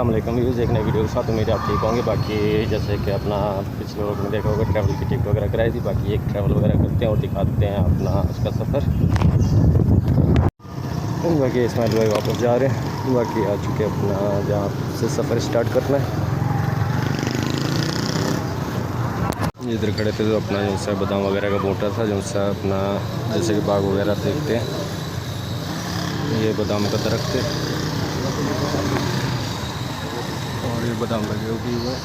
अस्सलामुअलैकुम व्यूज़, एक नई वीडियो के साथ उम्मीद आप ठीक होंगे। बाकी जैसे कि अपना पिछले वक्त में देखा होगा ट्रैवल की टिकट वगैरह कराई थी। बाकी एक ट्रैवल वगैरह करते हैं और दिखाते हैं अपना उसका सफ़र। बाकी इस्माइल भाई वापस जा रहे हैं। बाकी आ चुके अपना जहाँ से सफ़र स्टार्ट करना है। इधर खड़े थे तो अपना जो सा बादाम वगैरह का बोटा था, जो सा अपना जैसे कि बाग वगैरह देखते हैं। ये बादाम का दरख्त है और ये बादाम लगे भी हुए हैं।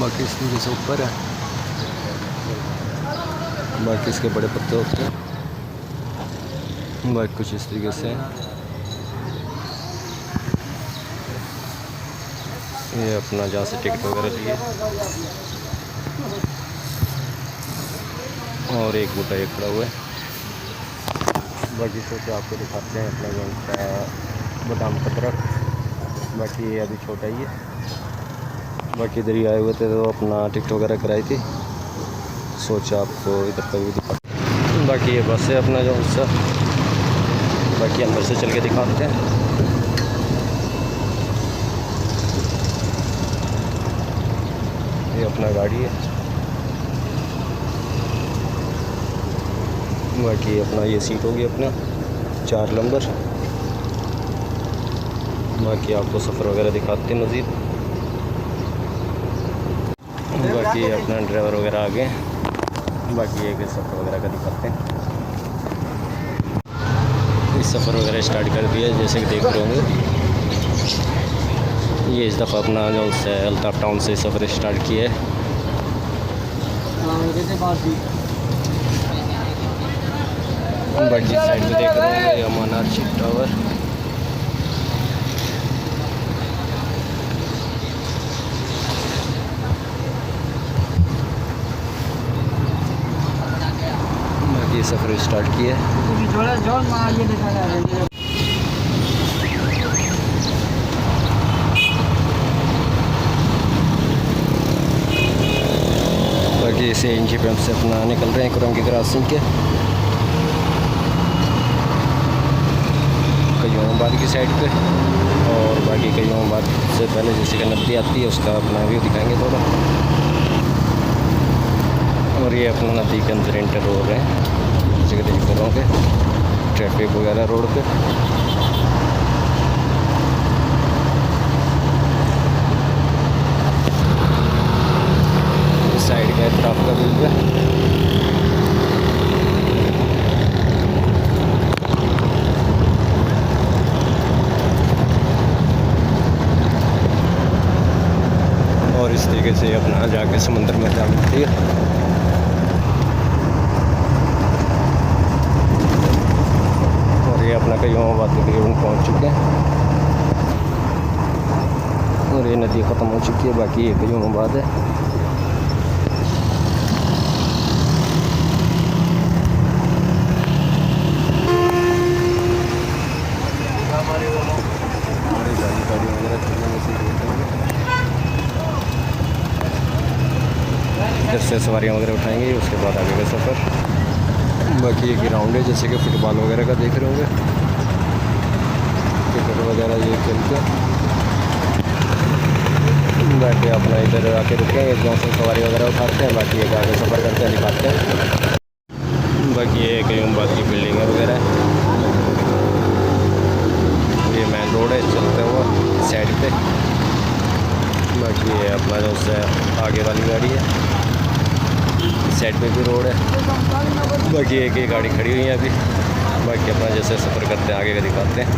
बाकी इस तरीके से ऊपर है, बाकी इसके बड़े पत्ते होते हैं। बाकी कुछ इस तरीके से ये अपना जहाँ से टिकट वगैरह लिए और एक बूटा ये खड़ा हुआ है। बाकी सोचे आपको दिखाते हैं अपना जो का बादाम का दरख्त। बाकी ये अभी छोटा ही है। बाकी इधर ही आए हुए थे तो अपना टिकट वगैरह कराई थी, सोचा आपको इधर का भी दिखा। बाकी ये बस है अपना जो सा, बाकी अंदर से चल के दिखाते हैं। ये अपना गाड़ी है। बाकी अपना ये सीट होगी अपना 4 नंबर। बाकी आपको सफ़र वगैरह दिखाते हैं मज़ीद। बाकी अपना ड्राइवर वगैरह आ गए। बाकी एक सफ़र वगैरह का दिखाते हैं। इस सफ़र वगैरह स्टार्ट कर दिया जैसे कि देख रहे होंगे। ये इस दफ़ा अपना जो है अल्ताफ़ टाउन से सफ़र स्टार्ट किया है। बाकी साइड में देख रहे होंगे अमान आर्चिड टावर। बाकी सफ़र स्टार्ट किया है। बाकी इसे इंची पैम्प से अपना निकल रहे हैं कुरंगी क्रॉसिंग के कयूमाबाद की साइड पे। और बाकी कयूमाबाद से पहले जैसे कि नदी आती है उसका अपना व्यू दिखाएंगे थोड़ा। और ये अपना नदी के अंदर इंटर हो रहे हैं जैसे कि देख रहे होंगे ट्रैफिक वगैरह रोड पे। साइड का तरफ का व्यू है। और इस तरीके से अपना जाके समुद्र में जा मिलती है। और ये अपना कयूमाबाद तकरीबन पहुंच चुके हैं और ये नदी ख़त्म हो चुकी है। बाकी ये कयूमाबाद है। इधर से सवारियाँ वगैरह उठाएंगे, उसके बाद आगे का सफ़र। बाकी ये ग्राउंड है जैसे कि फुटबॉल वगैरह का देख रहे होंगे। क्रिकेट वगैरह ये खेलते हैं। बाकी अपना इधर आके रुकेंगे, जहाँ से सवारी वगैरह उठाते हैं। बाकी एक आगे सफ़र करते हैं, दिखाते हैं। बाकी ये कयूमाबाद की बिल्डिंग वगैरह है। ये मेन रोड है चलते हुआ साइड पे। बाकी ये अपना जो है आगे वाली गाड़ी है, साइड पे भी रोड है। बाकी एक ही गाड़ी खड़ी हुई है अभी। बाकी अपना जैसे सफ़र करते हैं आगे का दिखाते हैं।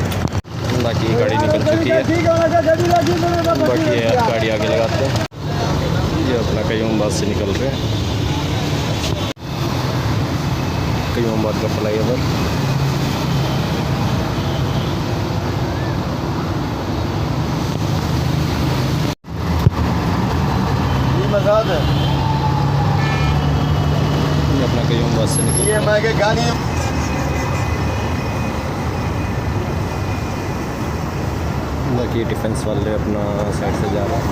बाकी गाड़ी निकल चुकी है। बाकी ये गाड़ी आगे लगाते हैं। ये अपना कयूमाबाद से निकल रहे हैं, कयूमाबाद का फ्लाईओवर। अपना कयूमाबाद से निकल ये मैं गाड़ी। बाकी डिफेंस वाले अपना साइड से जा रहा है।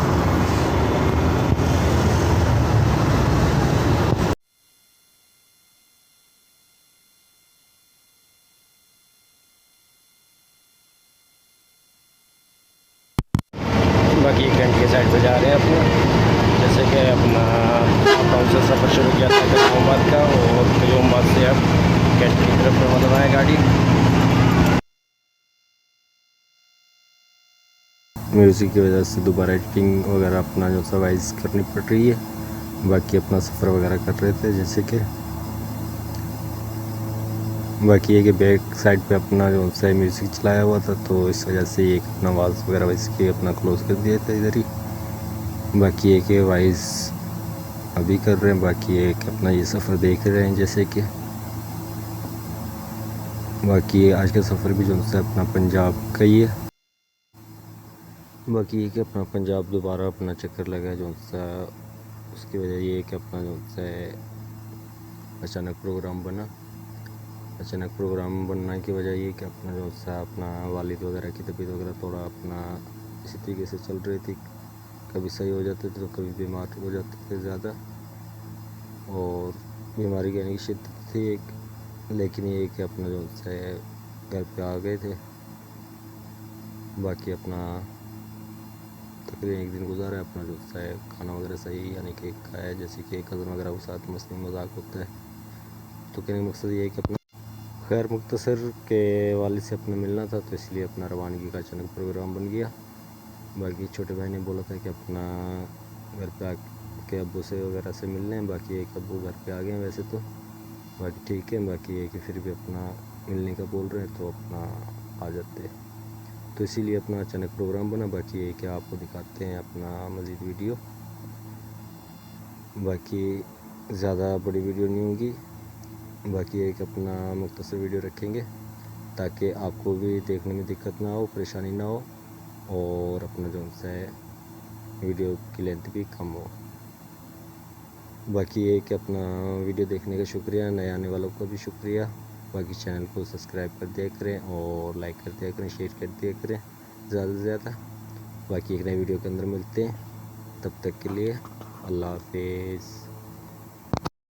बाकी 1 घंटे के साइड पे जा रहे हैं अपने। जैसे कि अपना टाउन से सफ़र शुरू किया था कयोमाबाद का, और कयोमाबाद से अब कैंट की तरफ रवाना है गाड़ी। म्यूज़िक की वजह से दोबारा एडिटिंग वगैरह अपना जो सा वाइज करनी पड़ रही है। बाकी अपना सफ़र वगैरह कर रहे थे, जैसे कि बाकी ये कि बैक साइड पे अपना जो सा म्यूज़िक चलाया हुआ था, तो इस वजह से ये अपना आवाज़ वगैरह इसके अपना क्लोज़ कर दिया था इधर ही। बाकी ये कि वाइज अभी कर रहे हैं। बाकी ये कि अपना ये सफ़र देख रहे हैं, जैसे कि बाकी आज का सफ़र भी जो सा अपना पंजाब का ही है। बाकी ये कि अपना पंजाब दोबारा अपना चक्कर लगा जो सा, उसकी वजह ये है कि अपना जो सा अचानक प्रोग्राम बना। अचानक प्रोग्राम बनने की वजह ये कि अपना जो सा अपना वालिद वगैरह की तबीयत वगैरह थोड़ा अपना इसी तरीके से चल रही थी। कभी सही हो जाते थे तो कभी बीमार हो जाते थे ज़्यादा, और बीमारी की यानी शिद्दत थी एक। लेकिन ये कि अपना जो सा घर पे आ गए थे। बाकी अपना तकरीबन 1 दिन गुजारा है। अपना जो सा खाना वगैरह सही यानी कि खाया, जैसे कि कज़न वगैरह के साथ मस्ती मजाक होता है। तो कहने का मकसद ये है कि अपना खैर मुख्तसर के वालिद से अपना मिलना था, तो इसलिए अपना रवानगी का अचानक प्रोग्राम बन गया। बाकी छोटे भाई ने बोला था कि अपना घर पे आके अब्बू से वगैरह से मिलने हैं। बाकी एक अब्बू घर पे आ गए हैं वैसे तो, बाकी ठीक है। बाकी ये कि फिर भी अपना मिलने का बोल रहे हैं तो अपना आ जाते, तो इसीलिए अपना अचानक प्रोग्राम बना। बाकी ये कि आपको दिखाते हैं अपना मज़ीद वीडियो। बाकी ज़्यादा बड़ी वीडियो नहीं होगी। बाकी एक अपना मुख्तसर वीडियो रखेंगे ताकि आपको भी देखने में दिक्कत ना हो, परेशानी ना हो, और अपना जो सा है वीडियो की लेंथ भी कम हो। बाकी ये कि अपना वीडियो देखने का शुक्रिया, नए आने वालों का भी शुक्रिया। बाकी चैनल को सब्सक्राइब कर दिया करें और लाइक कर दिया करें, शेयर कर दिया करें ज़्यादा से ज़्यादा। बाकी एक नए वीडियो के अंदर मिलते हैं, तब तक के लिए अल्लाह हाफिज़।